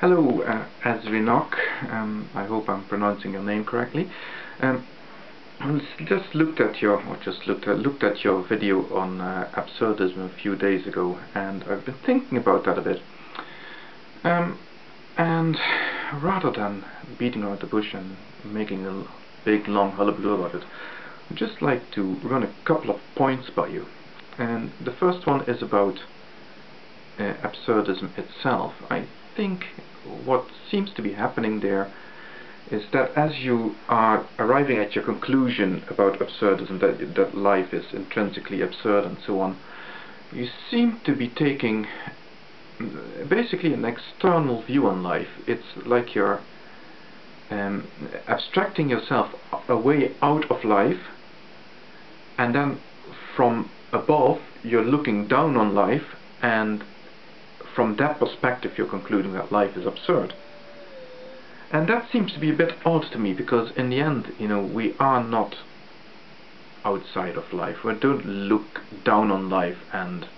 Hello, Azrinok. I hope I'm pronouncing your name correctly. I just looked at your video on absurdism a few days ago, and I've been thinking about that a bit. And rather than beating around the bush and making a big long hullabaloo about it, I'd just like to run a couple of points by you. And the first one is about absurdism itself. I think what seems to be happening there is that as you are arriving at your conclusion about absurdism, that life is intrinsically absurd and so on, you seem to be taking basically an external view on life. It's like you're abstracting yourself away out of life, and then from above you're looking down on life, and from that perspective you're concluding that life is absurd. And that seems to be a bit odd to me, because in the end, we are not outside of life. We don't look down on life and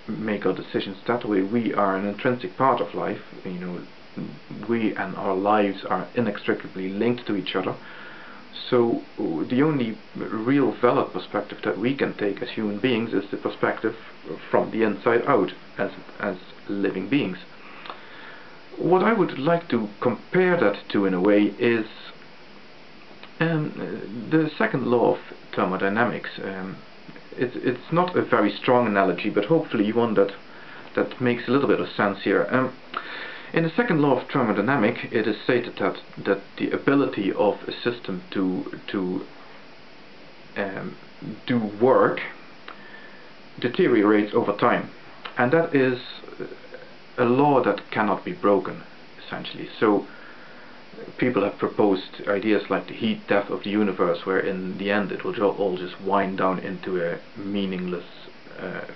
make our decisions that way. We are an intrinsic part of life. We and our lives are inextricably linked to each other. So the only real valid perspective that we can take as human beings is the perspective from the inside out, as living beings. What I would like to compare that to, in a way, is the second law of thermodynamics. It's not a very strong analogy, but hopefully one that makes a little bit of sense here. In the second law of thermodynamics, it is stated that the ability of a system to do work deteriorates over time, and that is a law that cannot be broken, essentially. So people have proposed ideas like the heat death of the universe, where in the end it will all just wind down into a meaningless,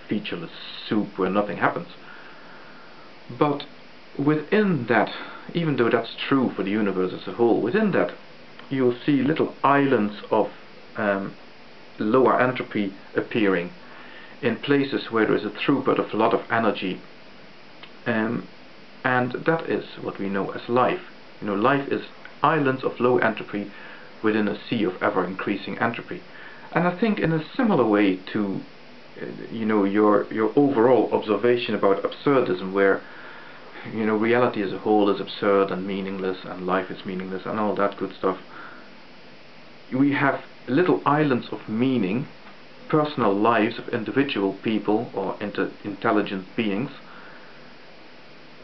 featureless soup where nothing happens. But within that, even though that's true for the universe as a whole, within that you'll see little islands of lower entropy appearing in places where there is a throughput of a lot of energy, and that is what we know as life. Life is islands of low entropy within a sea of ever-increasing entropy. And I think in a similar way to your overall observation about absurdism, where reality as a whole is absurd and meaningless, and life is meaningless and all that good stuff, we have little islands of meaning, personal lives of individual people or intelligent beings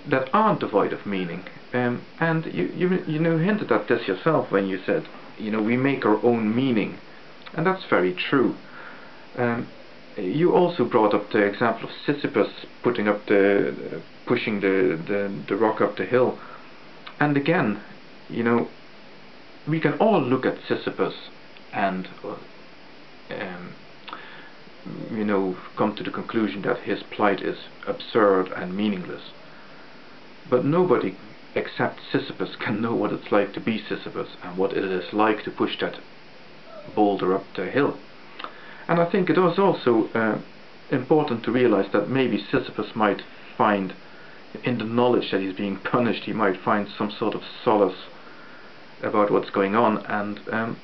that aren't devoid of meaning. And you hinted at this yourself when you said, we make our own meaning, and that's very true. You also brought up the example of Sisyphus pushing the rock up the hill, and again, we can all look at Sisyphus and come to the conclusion that his plight is absurd and meaningless. But nobody except Sisyphus can know what it's like to be Sisyphus, and what it is like to push that boulder up the hill. And I think it is also important to realize that maybe Sisyphus might find, in the knowledge that he's being punished, he might find some sort of solace about what's going on, and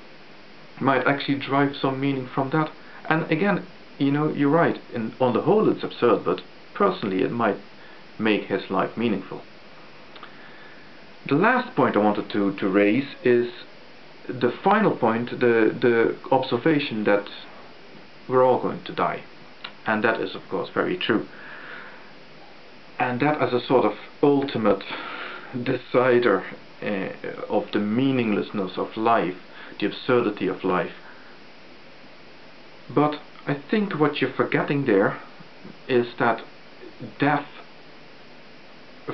might actually derive some meaning from that. And again, you're right, on the whole it's absurd, but personally it might make his life meaningful. The last point I wanted to raise is the final point, the observation that we're all going to die. And that is of course very true. And that as a sort of ultimate decider of the meaninglessness of life, the absurdity of life. But I think what you're forgetting there is that death,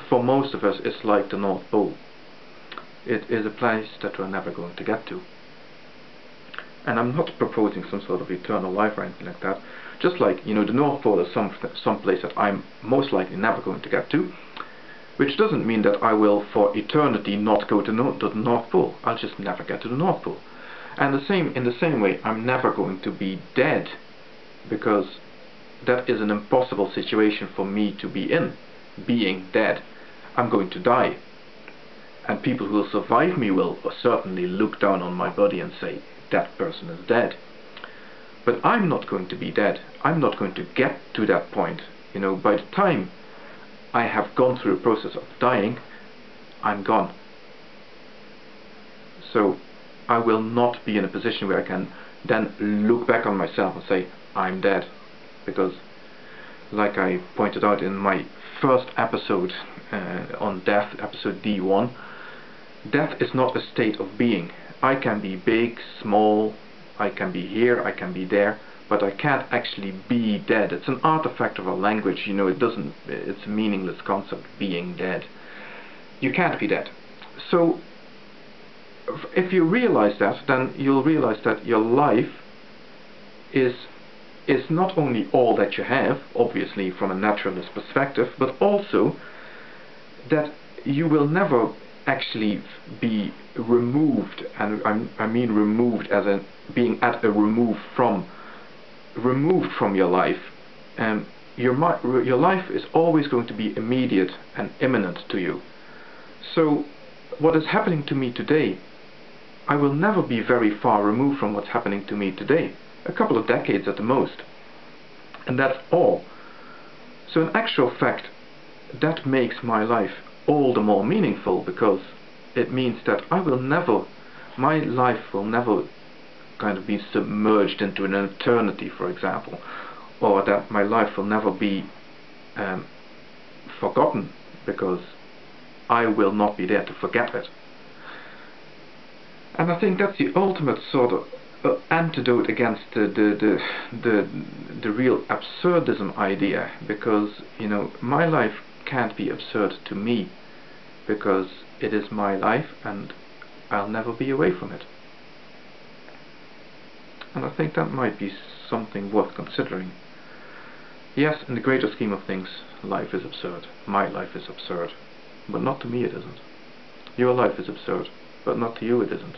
for most of us, is like the North Pole. It is a place that we're never going to get to. And I'm not proposing some sort of eternal life or anything like that. Just like, the North Pole is some place that I'm most likely never going to get to, which doesn't mean that I will for eternity not go to the North Pole. I'll just never get to the North Pole. And in the same way, I'm never going to be dead, because that is an impossible situation for me to be in, being dead. I'm going to die. And people who will survive me will certainly look down on my body and say, that person is dead. But I'm not going to be dead. I'm not going to get to that point. You know, by the time I have gone through the process of dying, I'm gone. So I will not be in a position where I can then look back on myself and say, I'm dead. Because, like I pointed out in my first episode on death, episode D1, death is not a state of being. I can be big, small, I can be here, I can be there, but I can't actually be dead. It's an artifact of our language, you know, it's a meaningless concept, being dead. You can't be dead. So, if you realize that, then you'll realize that your life is not only all that you have, obviously from a naturalist perspective, but also that you will never actually be removed, and I mean removed as in being at a removed from your life. Your life is always going to be immediate and imminent to you. So what is happening to me today, I will never be very far removed from what's happening to me today. A couple of decades at the most. And that's all. So in actual fact, that makes my life all the more meaningful, because it means that my life will never kind of be submerged into an eternity, for example, or that my life will never be forgotten, because I will not be there to forget it. And I think that's the ultimate sort of antidote against the real absurdism idea, because, you know, my life can't be absurd to me, because it is my life and I'll never be away from it. And I think that might be something worth considering. Yes, in the greater scheme of things, life is absurd. My life is absurd. But not to me it isn't. Your life is absurd, but not to you it isn't.